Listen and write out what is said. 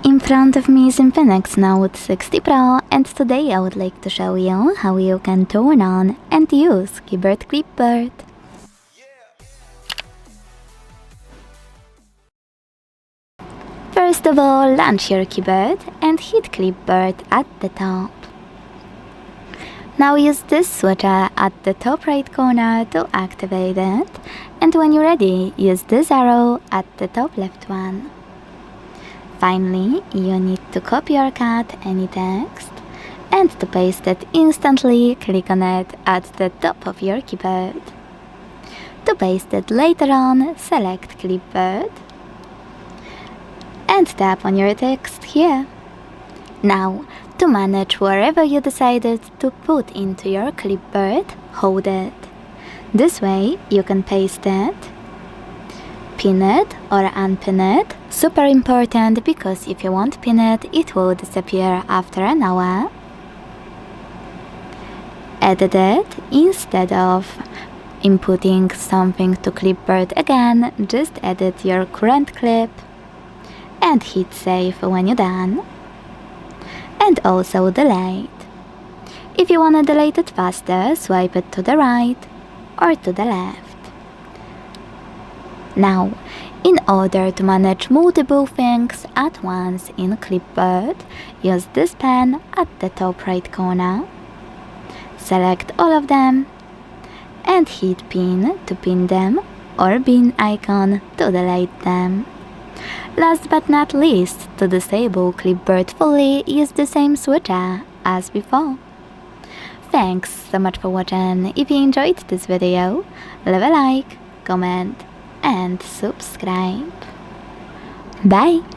In front of me is INFINIX Note 60 Pro, and today I would like to show you how you can turn on and use Keyboard Clipboard. First of all, launch your keyboard and hit Clipboard at the top. Now use this switcher at the top right corner to activate it, and when you're ready, use this arrow at the top left one. Finally, you need to copy or cut any text, and to paste it instantly, click on it at the top of your keyboard. To paste it later on, select Clipboard and tap on your text here. Now, to manage wherever you decided to put into your clipboard, hold it. This way you can paste it, pin it or unpin it. Super important, because if you won't pin it, it will disappear after an hour. Edit it. Instead of inputting something to clipboard again, just edit your current clip and hit save when you're done. And also delete. If you want to delete it faster, swipe it to the right or to the left. Now, in order to manage multiple things at once in Clipboard, use this pen at the top right corner. Select all of them and hit pin to pin them or bin icon to delete them. Last but not least, to disable Clipboard fully, use the same switcher as before. Thanks so much for watching. If you enjoyed this video, leave a like, comment and subscribe. Bye!